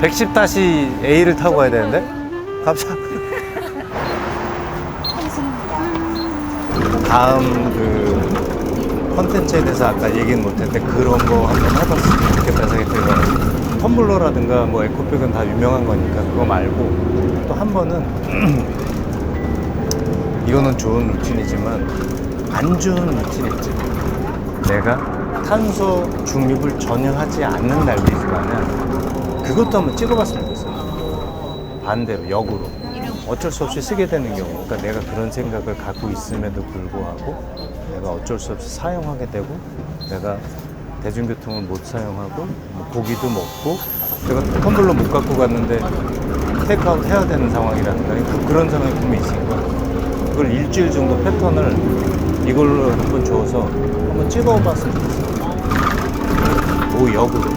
110-A를 타고 가야 되는데 갑자기 다음 그 컨텐츠에 대해서 아까 얘기는 못했는데 그런 거 한번 해봤으면 좋겠다 생각이 들어요. 텀블러라든가 뭐 에코백은 다 유명한 거니까 그거 말고 또 한 번은 이거는 좋은 루틴이지만 안 좋은 루틴 있지. 내가 탄소 중립을 전혀 하지 않는 날이지만 그것도 한번 찍어봤으면 좋겠어요. 반대로 역으로 어쩔 수 없이 쓰게 되는 경우, 그러니까 내가 그런 생각을 갖고 있음에도 불구하고 내가 어쩔 수 없이 사용하게 되고 내가 대중교통을 못 사용하고 뭐 고기도 먹고 내가 텀블러 못 갖고 갔는데 테이크아웃 해야 되는 상황이라든가 그런 상황이 분명히 있으니까 그걸 일주일 정도 패턴을 이걸로 한번 줘서 한번 찍어봤으면 좋겠어요. 역으로.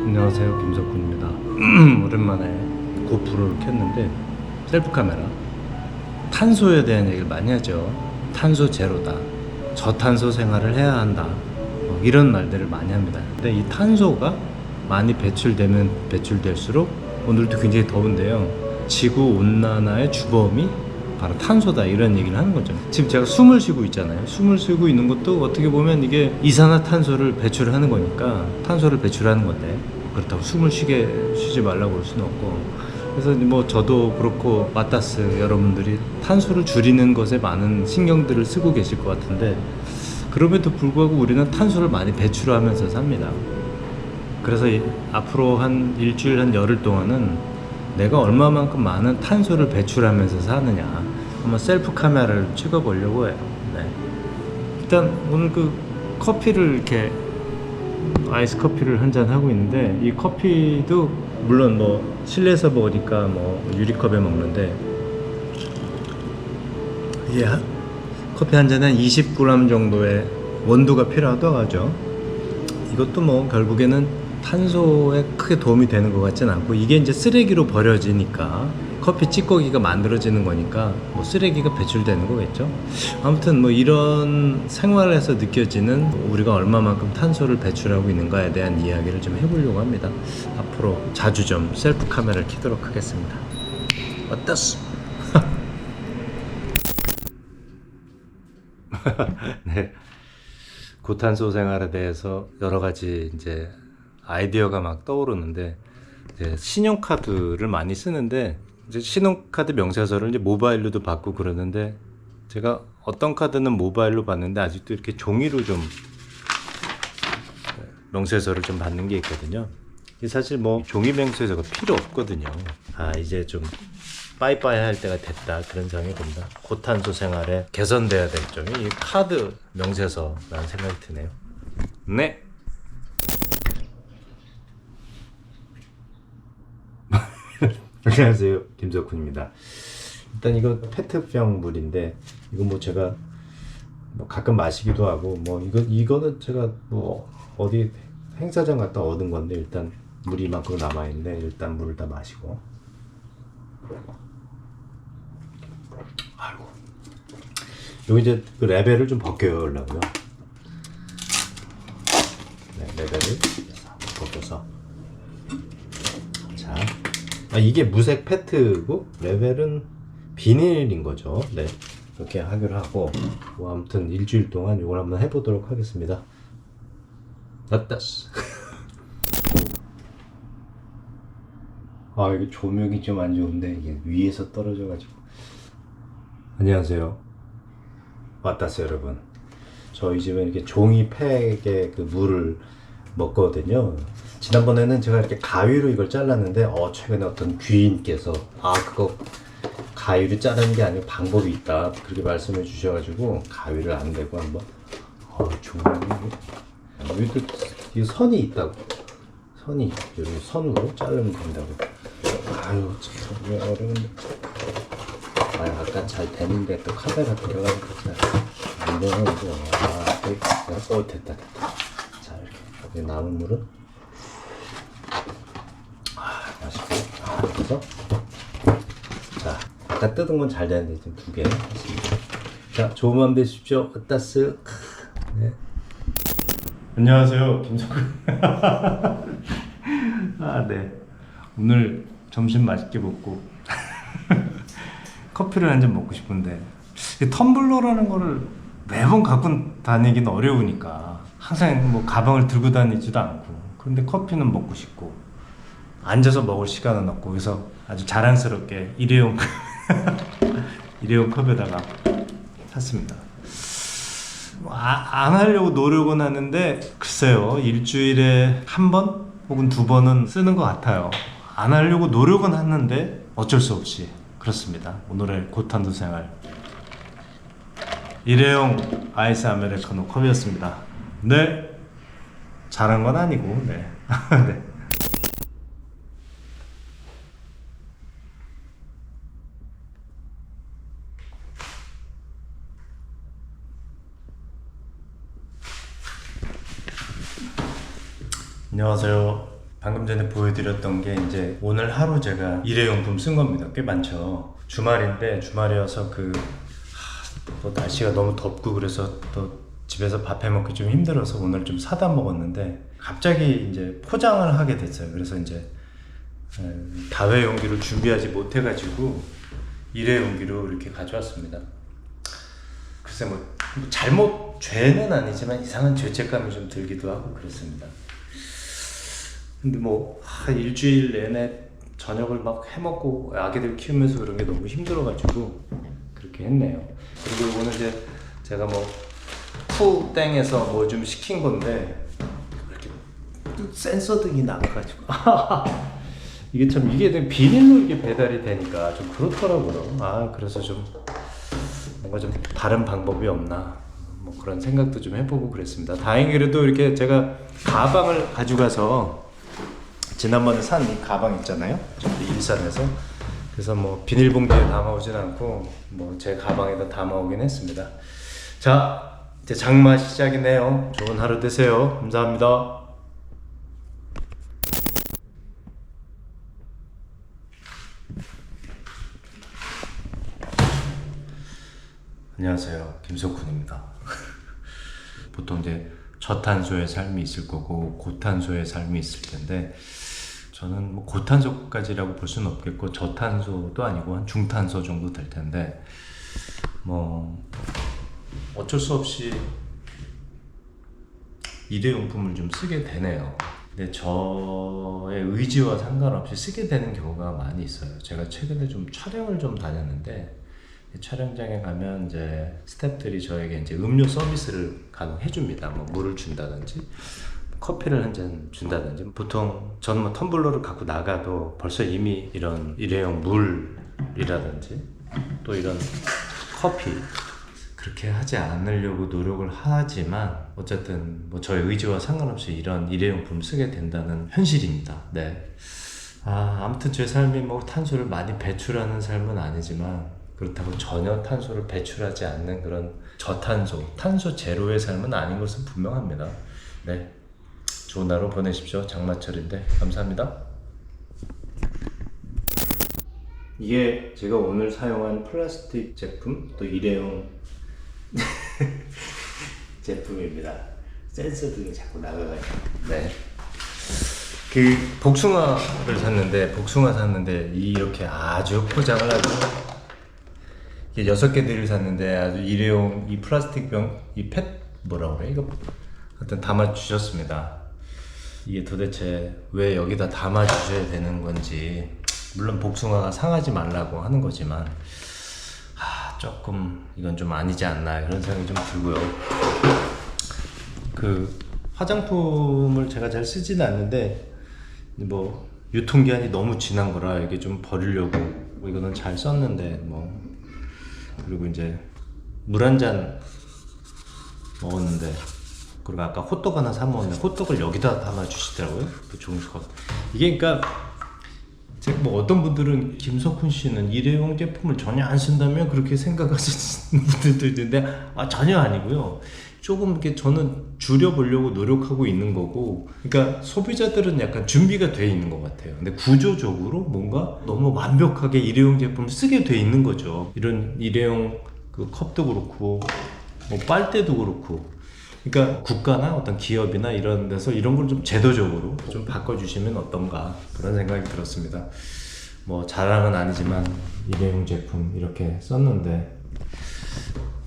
안녕하세요, 김석훈입니다. 오랜만에 고프로를 켰는데 셀프 카메라 탄소에 대한 얘기를 많이 하죠. 탄소 제로다, 저탄소 생활을 해야 한다, 이런 말들을 많이 합니다. 근데 이 탄소가 많이 배출되면 배출될수록 오늘도 굉장히 더운데요, 지구 온난화의 주범이 바로 탄소다, 이런 얘기를 하는 거죠. 지금 제가 숨을 쉬고 있잖아요. 숨을 쉬고 있는 것도 어떻게 보면 이게 이산화탄소를 배출하는 거니까 탄소를 배출하는 건데, 그렇다고 숨을 쉬지 말라고 할 수는 없고, 그래서 뭐 저도 그렇고 마따스 여러분들이 탄소를 줄이는 것에 많은 신경들을 쓰고 계실 것 같은데, 그럼에도 불구하고 우리는 탄소를 많이 배출하면서 삽니다. 그래서 앞으로 한 일주일, 한 열흘 동안은 내가 얼마만큼 많은 탄소를 배출하면서 사느냐 한번 셀프 카메라를 찍어 보려고 해요. 네. 일단 오늘 그 커피를 이렇게 아이스 커피를 한 잔 하고 있는데, 이 커피도 물론 뭐 실내에서 먹으니까 뭐 유리컵에 먹는데, 이게 커피 한 잔에 한 20g 정도의 원두가 필요하다고 하죠. 이것도 뭐 결국에는 탄소에 크게 도움이 되는 것 같진 않고, 이게 이제 쓰레기로 버려지니까 커피 찌꺼기가 만들어지는 거니까 뭐 쓰레기가 배출되는 거겠죠. 아무튼 뭐 이런 생활에서 느껴지는 우리가 얼마만큼 탄소를 배출하고 있는가에 대한 이야기를 좀 해보려고 합니다. 앞으로 자주 좀 셀프 카메라를 켜도록 하겠습니다. 어떻소? 네. 고탄소 생활에 대해서 여러 가지 이제 아이디어가 막 떠오르는데, 이제 신용카드를 많이 쓰는데, 이제 신용카드 명세서를 이제 모바일로도 받고 그러는데, 제가 어떤 카드는 모바일로 받는데 아직도 이렇게 종이로 좀 명세서를 좀 받는 게 있거든요. 사실 뭐 종이 명세서가 필요 없거든요. 이제 좀 빠이빠이 할 때가 됐다, 그런 생각이 듭니다. 고탄소 생활에 개선돼야 될 점이 이 카드 명세서라는 생각이 드네요. 네. 안녕하세요, 김석훈입니다. 일단 이거 페트병 물인데, 이거 뭐 제가 뭐 가끔 마시기도 하고, 뭐 이거는 제가 뭐 어디 행사장 갔다 얻은 건데, 일단 물이 이만큼 남아 있는데 일단 물을 다 마시고. 아이고, 여기 이제 그 레벨을 좀 벗겨려고요. 네, 레벨을 벗겨서. 자, 이게 무색 페트고 레벨은 비닐인 거죠. 네, 이렇게 하기로 하고, 뭐 아무튼 일주일 동안 이걸 한번 해보도록 하겠습니다. 어따스. 이게 조명이 좀 안 좋은데, 이게 위에서 떨어져가지고. 안녕하세요, 마따스 여러분. 저희 집에 이렇게 종이팩에 그 물을 먹거든요. 지난번에는 제가 이렇게 가위로 이걸 잘랐는데, 최근에 어떤 귀인께서 그거 가위로 자르는 게 아니고 방법이 있다, 그렇게 말씀해 주셔가지고 가위를 안 대고 한번 조명이 여기도 이 선이 있다고, 선이 여기 선으로 자르면 된다고. 참 어려운데. 아까 잘 되는데 또 카메라 들어가니까 안 되는 거. 됐다. 자, 이렇게 여기 남은 물은 맛있고. 그래서 자, 아까 뜯은 건 잘 되는데 지금 2개 했습니다. 자, 좋은 밤 되십시오. 어따스. 네. 안녕하세요, 김석훈. 아, 네. 오늘 점심 맛있게 먹고 커피를 한 잔 먹고 싶은데 이 텀블러라는 거를 매번 갖고 다니기는 어려우니까 항상 뭐 가방을 들고 다니지도 않고, 그런데 커피는 먹고 싶고 앉아서 먹을 시간은 없고, 그래서 아주 자랑스럽게 일회용 일회용 컵에다가 샀습니다. 안 하려고 노력은 하는데 글쎄요, 일주일에 한 번 혹은 두 번은 쓰는 것 같아요. 안 하려고 노력은 하는데 어쩔 수 없이 그렇습니다. 오늘의 고탄도 생활, 일회용 아이스 아메리카노 컵이었습니다. 네, 잘한 건 아니고, 네. 네. 안녕하세요. 방금 전에 보여드렸던 게 이제 오늘 하루 제가 일회용품 쓴 겁니다. 꽤 많죠. 주말인데, 주말이어서 또 날씨가 너무 덥고 그래서 또 집에서 밥 해먹기 좀 힘들어서 오늘 좀 사다 먹었는데, 갑자기 이제 포장을 하게 됐어요. 그래서 이제 다회용기로 준비하지 못해가지고 일회용기로 이렇게 가져왔습니다. 글쎄 뭐 잘못, 죄는 아니지만 이상한 죄책감이 좀 들기도 하고 그렇습니다. 근데 뭐 일주일 내내 저녁을 막 해먹고 아기들 키우면서 그런 게 너무 힘들어가지고 그렇게 했네요. 그리고 오늘 이제 제가 뭐 푸땡에서 뭐 좀 시킨 건데 이렇게 센서 등이 나가가지고 이게 참, 이게 비닐로 이렇게 배달이 되니까 좀 그렇더라고요. 그래서 좀 뭔가 좀 다른 방법이 없나 뭐 그런 생각도 좀 해보고 그랬습니다. 다행히도 이렇게 제가 가방을 가져가서, 지난번에 산 이 가방 있잖아요, 저기 일산에서. 그래서 뭐 비닐봉지에 담아오진 않고 뭐 제 가방에다 담아오긴 했습니다. 자, 이제 장마 시작이네요. 좋은 하루 되세요. 감사합니다. 안녕하세요, 김석훈입니다. 보통 이제 저탄소의 삶이 있을 거고 고탄소의 삶이 있을 텐데, 저는 뭐 고탄소까지라고 볼 수는 없겠고 저탄소도 아니고 한 중탄소 정도 될 텐데, 뭐 어쩔 수 없이 일회용품을 좀 쓰게 되네요. 근데 저의 의지와 상관없이 쓰게 되는 경우가 많이 있어요. 제가 최근에 좀 촬영을 좀 다녔는데, 촬영장에 가면 이제 스태프들이 저에게 이제 음료 서비스를 간혹 해줍니다. 뭐 물을 준다든지 커피를 한 잔 준다든지. 보통 저는 뭐 텀블러를 갖고 나가도 벌써 이미 이런 일회용 물이라든지 또 이런 커피, 그렇게 하지 않으려고 노력을 하지만 어쨌든 뭐 저의 의지와 상관없이 이런 일회용품 쓰게 된다는 현실입니다. 네. 아무튼 제 삶이 뭐 탄소를 많이 배출하는 삶은 아니지만, 그렇다고 전혀 탄소를 배출하지 않는 그런 저탄소, 탄소 제로의 삶은 아닌 것은 분명합니다. 네, 좋은 하루 보내십시오. 장마철인데 감사합니다. 이게 제가 오늘 사용한 플라스틱 제품, 또 일회용 제품입니다. 센서 등이 자꾸 나가가지고. 네. 복숭아를 샀는데 이렇게 아주 포장을 하고, 6개들을 샀는데 아주 일회용 이 플라스틱 병, 이 뭐라 그래? 이거 하여튼 담아 주셨습니다. 이게 도대체 왜 여기다 담아 주셔야 되는 건지, 물론 복숭아가 상하지 말라고 하는 거지만 조금 이건 좀 아니지 않나 그런 생각이 좀 들고요. 화장품을 제가 잘 쓰지는 않는데 뭐 유통기한이 너무 지난 거라 이게 좀 버리려고 이거는 잘 썼는데 뭐, 그리고 이제 물 한 잔 먹었는데, 그리고 아까 호떡 하나 사 먹었는데 호떡을 여기다 담아 주시더라고요. 그 종이컵. 이게 그러니까 뭐 어떤 분들은 김석훈 씨는 일회용 제품을 전혀 안 쓴다면 그렇게 생각하시는 분들도 있는데, 전혀 아니고요. 조금 이렇게 저는 줄여보려고 노력하고 있는 거고, 그러니까 소비자들은 약간 준비가 돼 있는 것 같아요. 근데 구조적으로 뭔가 너무 완벽하게 일회용 제품을 쓰게 돼 있는 거죠. 이런 일회용 그 컵도 그렇고 뭐 빨대도 그렇고, 그러니까 국가나 어떤 기업이나 이런 데서 이런 걸 좀 제도적으로 좀 바꿔주시면 어떤가 그런 생각이 들었습니다. 뭐 자랑은 아니지만 일회용 제품 이렇게 썼는데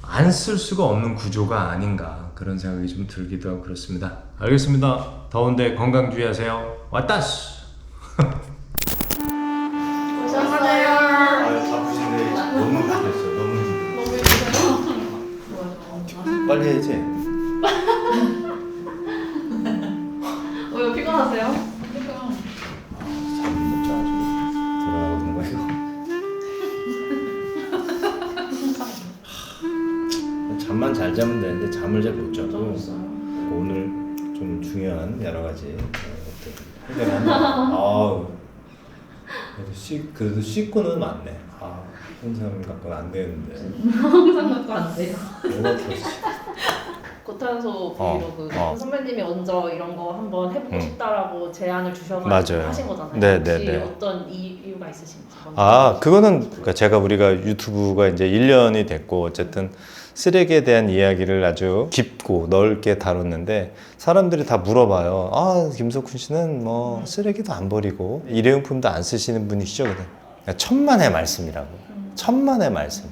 안 쓸 수가 없는 구조가 아닌가 그런 생각이 좀 들기도 하고 그렇습니다. 알겠습니다. 더운데 건강 주의하세요. 왔다시. 오셨어요. 아유 바쁘신데 너무 힘들었어요. 너무 힘들어요. 빨리 해야지. 왜요? 피곤하세요? 잠 못 자가지고 들어가는 거예요. 잠만 잘 자면 되는데 잠을 잘 못 자고 오늘 좀 중요한 여러 가지 것들 해결하는. 아우 그래도 씻고는 맞네. 아 항상 갖고는 안 되는데. 항상 갖고 안 돼요. 뭐가 그렇지? 고탄소 브이로그 선배님이 먼저 이런 거 한번 해보고 싶다라고 제안을 주셔가지고 맞아요. 하신 거잖아요. 네, 혹시 네, 네. 어떤 이유가 있으신지. 아 그거는 그러니까 우리가 유튜브가 이제 1년이 됐고 어쨌든 쓰레기에 대한 이야기를 아주 깊고 넓게 다뤘는데 사람들이 다 물어봐요. 아 김석훈 씨는 뭐 쓰레기도 안 버리고 일회용품도 안 쓰시는 분이시죠? 그러니까 천만의 말씀이라고. 천만의 말씀.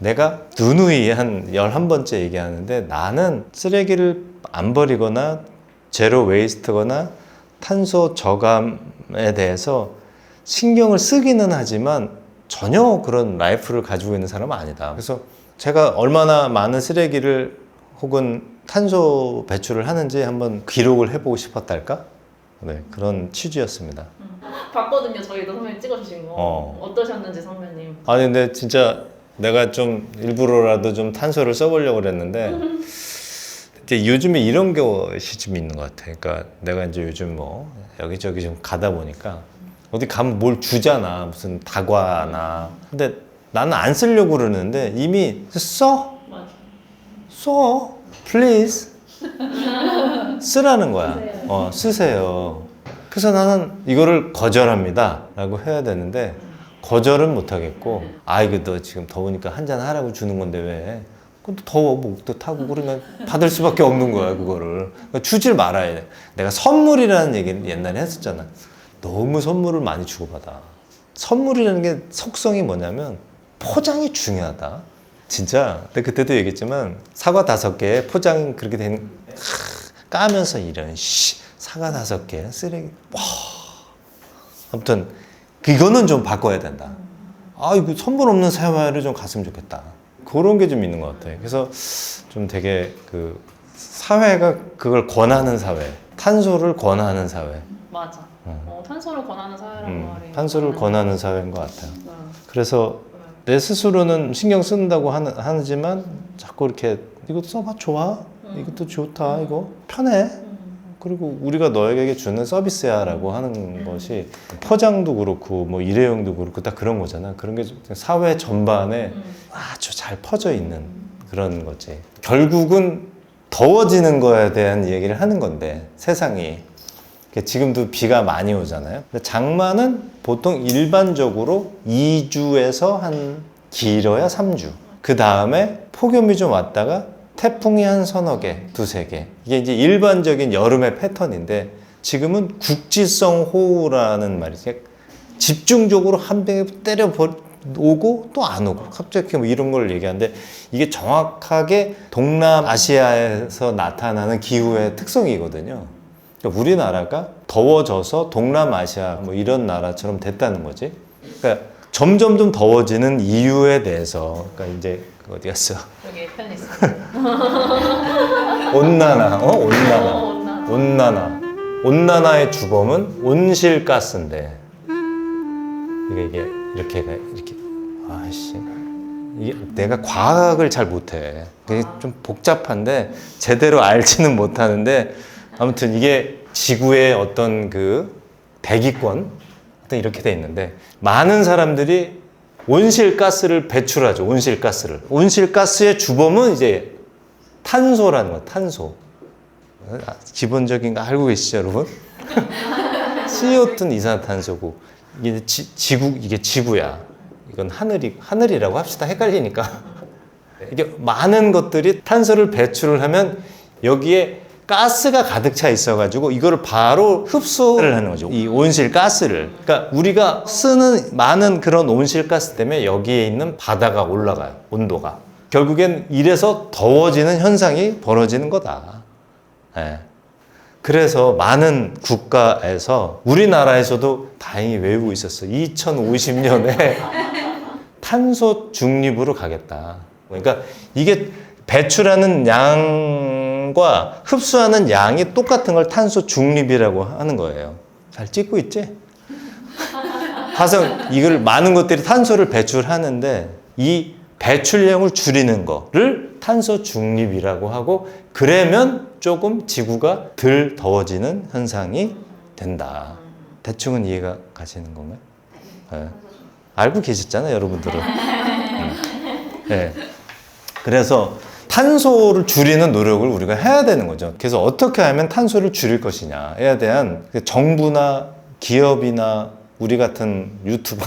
내가 누누이 한 11번째 얘기하는데 나는 쓰레기를 안 버리거나 제로 웨이스트거나 탄소 저감에 대해서 신경을 쓰기는 하지만 전혀 그런 라이프를 가지고 있는 사람은 아니다. 그래서 제가 얼마나 많은 쓰레기를 혹은 탄소 배출을 하는지 한번 기록을 해보고 싶었달까? 네, 그런 취지였습니다. 봤거든요. 저희도 선배님 찍어주신 거. 어떠셨는지 선배님. 아니 근데 진짜 내가 좀 일부러라도 좀 탄소를 써보려고 그랬는데 이제 요즘에 이런 것이 좀 있는 것 같아. 그러니까 내가 이제 요즘 뭐 여기저기 좀 가다 보니까 어디 가면 뭘 주잖아. 무슨 다과나. 근데 나는 안 쓰려고 그러는데 이미 써? 맞아. 써. Please. 쓰라는 거야. 쓰세요. 그래서 나는 이거를 거절합니다. 라고 해야 되는데 거절은 못 하겠고 이거 너 지금 더우니까 한잔 하라고 주는 건데 왜? 그것도 더워 목도 타고 그러면 받을 수밖에 없는 거야 그거를. 그러니까 주질 말아야 돼. 내가 선물이라는 얘기를 옛날에 했었잖아. 너무 선물을 많이 주고받아. 선물이라는 게 속성이 뭐냐면 포장이 중요하다. 진짜 근데 그때도 얘기했지만 사과 5개에 포장 그렇게 된 까면서 이런 사과 5개 쓰레기. 와. 아무튼 이거는 좀 바꿔야 된다. 이거 선물 없는 사회를 좀 갔으면 좋겠다. 그런 게 좀 있는 것 같아. 그래서 좀 되게 그 사회가 그걸 권하는 사회, 탄소를 권하는 사회. 맞아. 탄소를 권하는 사회라는 말이. 탄소를 권하는 사회인 것 같아요. 네. 그래서 내 스스로는 신경 쓴다고 하지만 자꾸 이렇게 이것도 써봐 좋아, 이것도 좋다, 이거 편해. 그리고 우리가 너에게 주는 서비스야 라고 하는 것이 포장도 그렇고 뭐 일회용도 그렇고 딱 그런 거잖아. 그런 게 사회 전반에 아주 잘 퍼져 있는 그런 거지. 결국은 더워지는 거에 대한 얘기를 하는 건데 세상이 지금도 비가 많이 오잖아요. 근데 장마는 보통 일반적으로 2주에서 한 길어야 3주. 그 다음에 폭염이 좀 왔다가 태풍이 한 서너 개, 2-3개. 이게 이제 일반적인 여름의 패턴인데 지금은 국지성 호우라는 말이 집중적으로 한 방에 때려 오고 또 안 오고 갑자기 뭐 이런 걸 얘기하는데 이게 정확하게 동남아시아에서 나타나는 기후의 특성이거든요. 그러니까 우리나라가 더워져서 동남아시아 뭐 이런 나라처럼 됐다는 거지. 그러니까 점점 좀 더워지는 이유에 대해서 그러니까 이제 어디 갔어? 여기 펜 있어. 온난화, 온난화. 온난화. 온난화의 주범은 온실가스인데 이게 이렇게 이게 내가 과학을 잘 못해. 그게 좀 복잡한데 제대로 알지는 못하는데 아무튼 이게 지구의 어떤 그 대기권 어떤 이렇게 돼 있는데 많은 사람들이 온실가스를 배출하죠. 온실가스의 주범은 이제 탄소라는 거야. 탄소. 기본적인 거 알고 계시죠, 여러분? CO2는 이산화탄소고 이게 이게 지구야. 이건 하늘이라고 합시다. 헷갈리니까. 이게 많은 것들이 탄소를 배출을 하면 여기에 가스가 가득 차 있어가지고 이거를 바로 흡수를 하는 거죠. 이 온실가스를. 그러니까 우리가 쓰는 많은 그런 온실가스 때문에 여기에 있는 바다가 올라가요. 온도가. 결국엔 이래서 더워지는 현상이 벌어지는 거다. 예. 그래서 많은 국가에서 우리나라에서도 다행히 외우고 있었어요. 2050년에 탄소 중립으로 가겠다. 그러니까 이게 배출하는 양과 흡수하는 양이 똑같은 걸 탄소 중립이라고 하는 거예요. 잘 찍고 있지? 화성 이걸 많은 것들이 탄소를 배출하는데 이 배출량을 줄이는 거를 탄소 중립이라고 하고 그러면 조금 지구가 덜 더워지는 현상이 된다. 대충은 이해가 가시는 건가요? 네. 알고 계셨잖아요, 여러분들은. 네. 그래서 탄소를 줄이는 노력을 우리가 해야 되는 거죠. 그래서 어떻게 하면 탄소를 줄일 것이냐에 대한 정부나 기업이나 우리 같은 유튜버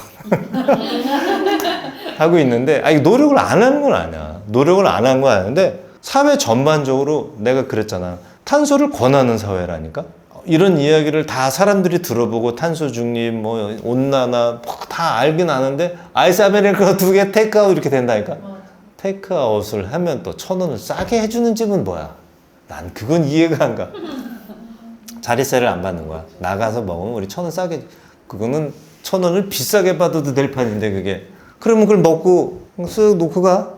하고 있는데 이 노력을 안 하는 건 아니야. 노력을 안 한 건 아닌데 사회 전반적으로 내가 그랬잖아. 탄소를 권하는 사회라니까. 이런 이야기를 다 사람들이 들어보고 탄소 중립, 뭐 온난화 다 알긴 아는데 아이스 아메리카노 2개 테이크아웃 이렇게 된다니까. 테이크아웃을 하면 또 1,000원을 싸게 해주는 집은 뭐야? 난 그건 이해가 안 가. 자릿세를 안 받는 거야. 나가서 먹으면 우리 1,000원 싸게. 그거는 1,000원을 비싸게 받아도 될 판인데 그게. 그러면 그걸 먹고 쓱 놓고 가.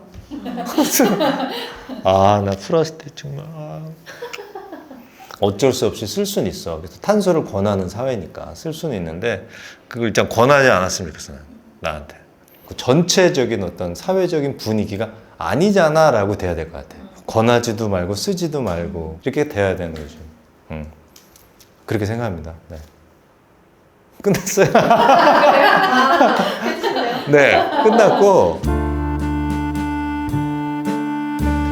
나 플라스틱 정말. 어쩔 수 없이 쓸 수는 있어. 그래서 탄소를 권하는 사회니까 쓸 수는 있는데 그걸 일단 권하지 않았으면 좋겠어. 나한테. 그 전체적인 어떤 사회적인 분위기가 아니잖아 라고 돼야 될 것 같아. 권하지도 말고 쓰지도 말고 이렇게 돼야 되는 거죠. 그렇게 생각합니다. 네. 끝났어요. 네, 끝났고.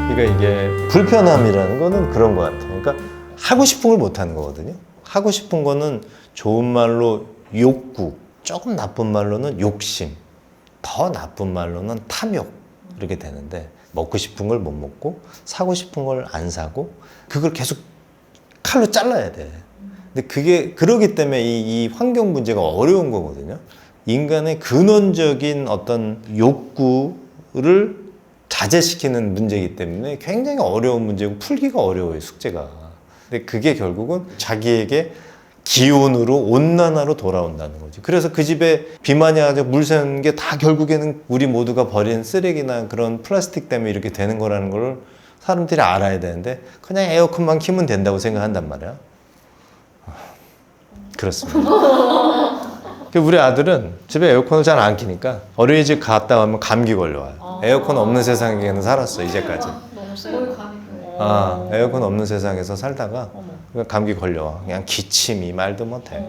그러니까 이게 불편함이라는 거는 그런 것 같아요. 그러니까 하고 싶은 걸 못 하는 거거든요. 하고 싶은 거는 좋은 말로 욕구, 조금 나쁜 말로는 욕심, 더 나쁜 말로는 탐욕 이렇게 되는데 먹고 싶은 걸 못 먹고 사고 싶은 걸 안 사고 그걸 계속 칼로 잘라야 돼. 근데 그게 그러기 때문에 이 환경 문제가 어려운 거거든요. 인간의 근원적인 어떤 욕구를 자제시키는 문제이기 때문에 굉장히 어려운 문제고 풀기가 어려워요, 숙제가. 근데 그게 결국은 자기에게 기온으로 온난화로 돌아온다는 거지. 그래서 그 집에 비만이 아주 물 새는 게 다 결국에는 우리 모두가 버린 쓰레기나 그런 플라스틱 때문에 이렇게 되는 거라는 걸 사람들이 알아야 되는데 그냥 에어컨만 키면 된다고 생각한단 말이야. 그렇습니다. 우리 아들은 집에 에어컨을 잘 안 키니까 어린이집 갔다 오면 감기 걸려와요. 에어컨 없는 세상에는 살았어, 이제까지. 너무 세요. 에어컨 없는 세상에서 살다가 감기 걸려와. 그냥 기침이 말도 못해.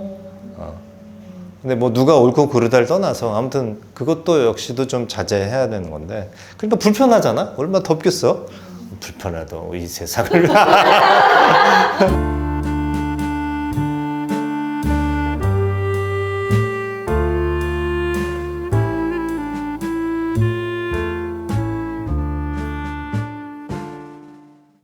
근데 뭐 누가 옳고 그르다를 떠나서 아무튼 그것도 역시도 좀 자제해야 되는 건데 그러니까 불편하잖아? 얼마나 덥겠어? 불편하다 이 세상을.